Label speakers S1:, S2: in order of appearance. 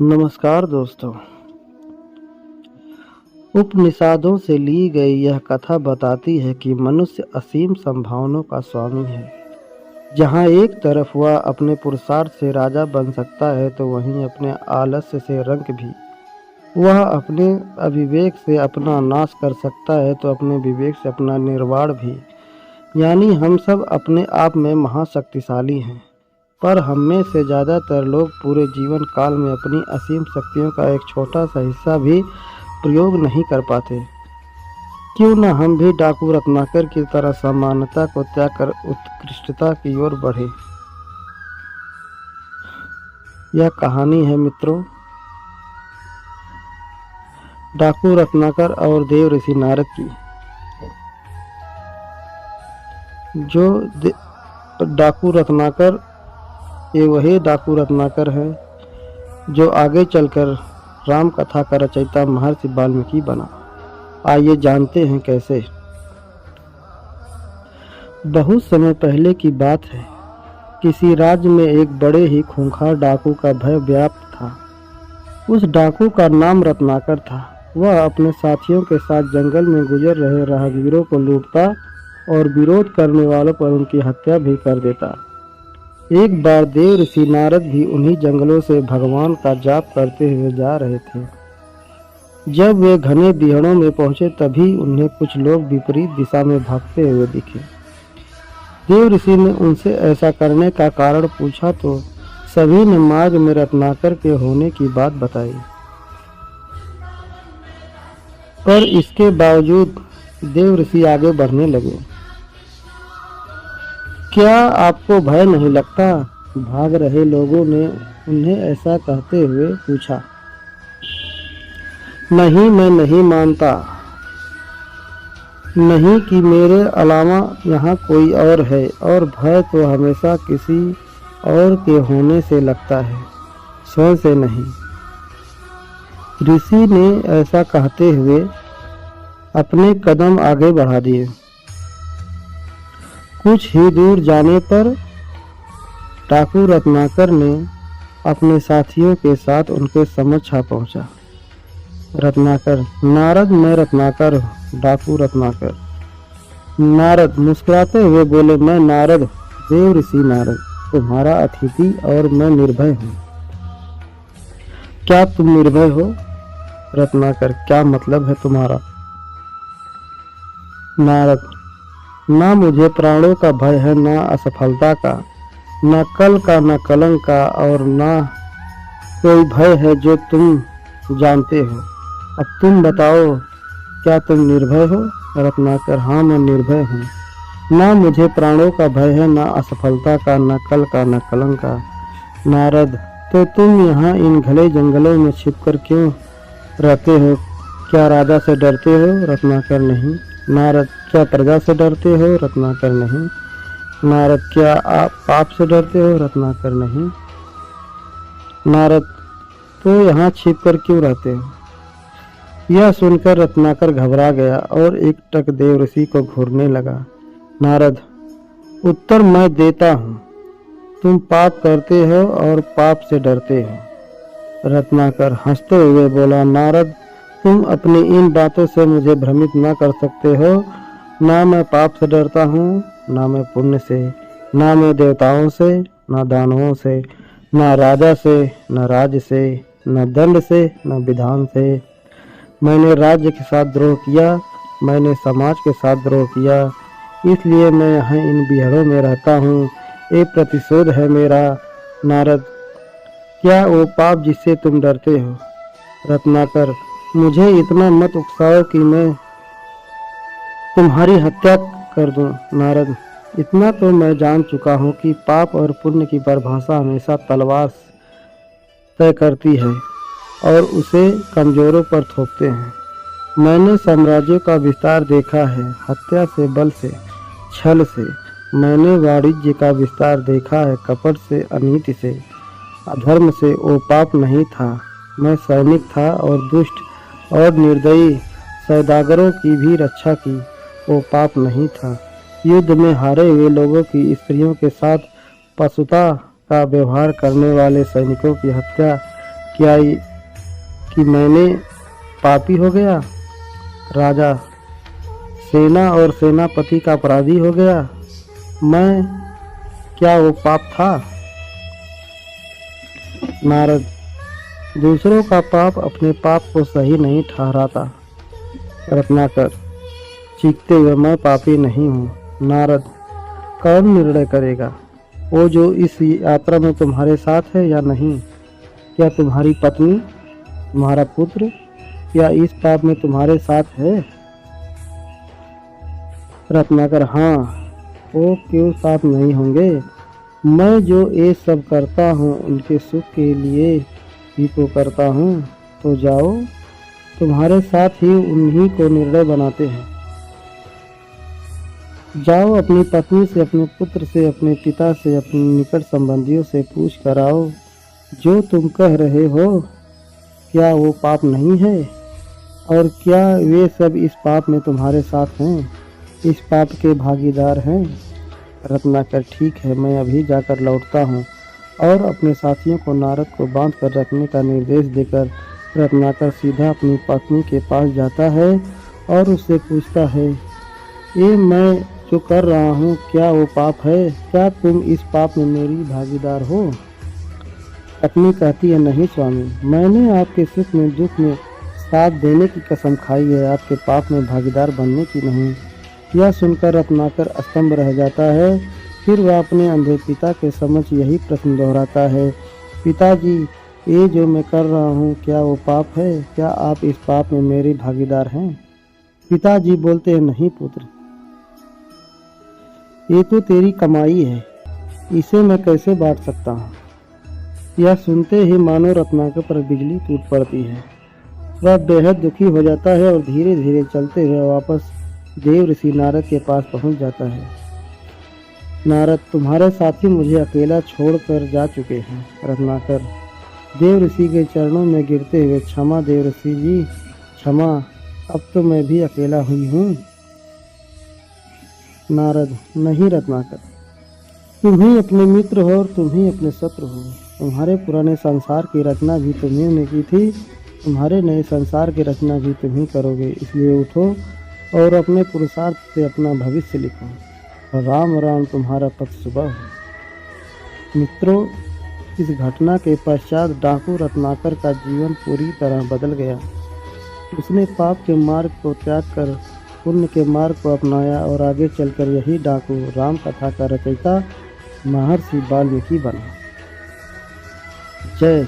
S1: नमस्कार दोस्तों। उपनिषदों से ली गई यह कथा बताती है कि मनुष्य असीम संभावनाओं का स्वामी है। जहाँ एक तरफ वह अपने पुरुषार्थ से राजा बन सकता है, तो वहीं अपने आलस्य से रंक भी। वह अपने अविवेक से अपना नाश कर सकता है, तो अपने विवेक से अपना निर्वाण भी। यानी हम सब अपने आप में महाशक्तिशाली हैं, पर हममें से ज़्यादातर लोग पूरे जीवन काल में अपनी असीम शक्तियों का एक छोटा सा हिस्सा भी प्रयोग नहीं कर पाते। क्यों न हम भी डाकू रत्नाकर की तरह समानता को त्याग कर उत्कृष्टता की ओर बढ़े। यह कहानी है मित्रों, डाकू रत्नाकर और देव ऋषि नारद की। जो डाकू रत्नाकर, ये वही डाकू रत्नाकर है जो आगे चलकर राम कथा का रचयिता महर्षि वाल्मीकि बना। आइए जानते हैं कैसे। बहुत समय पहले की बात है। किसी राज्य में एक बड़े ही खूंखार डाकू का भय व्याप्त था। उस डाकू का नाम रत्नाकर था। वह अपने साथियों के साथ जंगल में गुजर रहे राहगीरों को लूटता और विरोध करने वालों पर उनकी हत्या भी कर देता। एक बार देव ऋषि नारद भी उन्हीं जंगलों से भगवान का जाप करते हुए जा रहे थे। जब वे घने बिहड़ों में पहुंचे, तभी उन्हें कुछ लोग विपरीत दिशा में भागते हुए दिखे। देव ऋषि ने उनसे ऐसा करने का कारण पूछा, तो सभी ने मार्ग में रत्नाकर के होने की बात बताई। पर इसके बावजूद देव ऋषि आगे बढ़ने लगे। क्या आपको भय नहीं लगता? भाग रहे लोगों ने उन्हें ऐसा कहते हुए पूछा। नहीं, मैं नहीं मानता, नहीं कि मेरे अलावा यहाँ कोई और है, और भय तो हमेशा किसी और के होने से लगता है, स्वयं से नहीं। ऋषि ने ऐसा कहते हुए अपने कदम आगे बढ़ा दिए। कुछ ही दूर जाने पर डाकू रत्नाकर ने अपने साथियों के साथ उनके समक्ष आ पहुंचा। रत्नाकर, नारद, मैं रत्नाकर हूँ। डाकू रत्नाकर। नारद मुस्कुराते हुए बोले, मैं नारद, देव ऋषि नारद, तुम्हारा अतिथि, और मैं निर्भय हूँ। क्या तुम निर्भय हो? रत्नाकर, क्या मतलब है तुम्हारा? नारद, ना मुझे प्राणों का भय है, ना असफलता का, ना कल का, ना कलंक का, और ना कोई भय है जो तुम जानते हो। अब तुम बताओ, क्या तुम निर्भय हो? रत्नाकर, हाँ, मैं निर्भय हूँ। ना मुझे प्राणों का भय है, ना असफलता का, ना कल का, ना कलंक का। नारद, तो तुम यहाँ इन घने जंगलों में छिपकर क्यों रहते हो? क्या राजा से डरते हो? रत्नाकर, नहीं। नारद, क्या प्रजा से डरते हो? रत्नाकर, नहीं। नारद, क्या आप पाप से डरते हो? रत्नाकर, नहीं। नारद, तो यहाँ छिपकर क्यों रहते हो? यह सुनकर रत्नाकर घबरा गया और एक टक देव ऋषि को घूरने लगा। नारद, उत्तर मैं देता हूँ, तुम पाप करते हो और पाप से डरते हो। रत्नाकर हंसते हुए बोला, नारद, तुम अपनी इन बातों से मुझे भ्रमित न कर सकते हो। ना मैं पाप से डरता हूँ, ना मैं पुण्य से, ना मैं देवताओं से, ना दानवों से, ना राजा से, ना राज्य से, ना दंड से, ना विधान से। मैंने राज्य के साथ द्रोह किया, मैंने समाज के साथ द्रोह किया, इसलिए मैं यहाँ इन बिहड़ों में रहता हूँ। ये प्रतिशोध है मेरा। नारद, क्या वो पाप जिससे तुम डरते हो? रत्नाकर, मुझे इतना मत उकसाओ कि मैं तुम्हारी हत्या कर दूं। नारद, इतना तो मैं जान चुका हूँ कि पाप और पुण्य की परिभाषा हमेशा तलवार तय करती है और उसे कमजोरों पर थोपते हैं। मैंने साम्राज्यों का विस्तार देखा है, हत्या से, बल से, छल से। मैंने वाणिज्य का विस्तार देखा है, कपट से, अनीति से, अधर्म से। वो पाप नहीं था। मैं सैनिक था और दुष्ट और निर्दयी सौदागरों की भी रक्षा की। वो पाप नहीं था। युद्ध में हारे हुए लोगों की स्त्रियों के साथ पशुता का व्यवहार करने वाले सैनिकों की हत्या क्या कि मैंने पापी हो गया? राजा, सेना और सेनापति का अपराधी हो गया मैं? क्या वो पाप था? नारद, दूसरों का पाप अपने पाप को सही नहीं ठहराता। रत्नाकर चीखते हुए, मैं पापी नहीं हूँ। नारद, कौन निर्णय करेगा? वो जो इस यात्रा में तुम्हारे साथ है या नहीं? क्या तुम्हारी पत्नी, तुम्हारा पुत्र, क्या इस पाप में तुम्हारे साथ है? रत्नाकर, हाँ, वो क्यों साथ नहीं होंगे? मैं जो ये सब करता हूँ उनके सुख के लिए ही तो करता हूँ। तो जाओ, तुम्हारे साथ ही उन्हीं को निर्णय बनाते हैं। जाओ, अपनी पत्नी से, अपने पुत्र से, अपने पिता से, अपने निकट संबंधियों से पूछ कर आओ, जो तुम कह रहे हो क्या वो पाप नहीं है? और क्या वे सब इस पाप में तुम्हारे साथ हैं, इस पाप के भागीदार हैं? रत्नाकर, ठीक है, मैं अभी जाकर लौटता हूँ। और अपने साथियों को नारद को बांध कर रखने का निर्देश देकर रत्नाकर सीधा अपनी पत्नी के पास जाता है और उससे पूछता है, ये मैं जो कर रहा हूँ क्या वो पाप है? क्या तुम इस पाप में मेरी भागीदार हो? पत्नी कहती है, नहीं स्वामी, मैंने आपके सुख में दुख में साथ देने की कसम खाई है, आपके पाप में भागीदार बनने की नहीं। यह सुनकर रत्नाकर अस्तंभ रह जाता है। फिर वह अपने अंधे पिता के समक्ष यही प्रश्न दोहराता है, पिताजी, ये जो मैं कर रहा हूँ क्या वो पाप है? क्या आप इस पाप में मेरे भागीदार हैं? पिताजी बोलते हैं, नहीं पुत्र, ये तो तेरी कमाई है, इसे मैं कैसे बांट सकता हूँ? यह सुनते ही मानो रत्नाकर पर बिजली टूट पड़ती है। वह बेहद दुखी हो जाता है और धीरे धीरे चलते हुए वापस देव ऋषि नारद के पास पहुंच जाता है। नारद, तुम्हारे साथी मुझे अकेला छोड़कर जा चुके हैं। रत्नाकर देव ऋषि के चरणों में गिरते हुए, क्षमा देव ऋषि जी, क्षमा, अब तो मैं भी अकेला हुई हूँ। नारद, नहीं रत्नाकर, तुम ही अपने मित्र हो और तुम ही अपने शत्रु हो। तुम्हारे पुराने संसार की रचना भी तुम्ही ने की थी, तुम्हारे नए संसार की रचना भी तुम ही करोगे। इसलिए उठो और अपने पुरुषार्थ से अपना भविष्य लिखो। राम राम, तुम्हारा पथ शुभ हो। मित्रों, इस घटना के पश्चात डाकू रत्नाकर का जीवन पूरी तरह बदल गया। उसने पाप के मार्ग को त्याग कर पुण्य के मार्ग को अपनाया और आगे चलकर यही डाकू राम कथा का रचयिता महर्षि वाल्मीकि बना। जय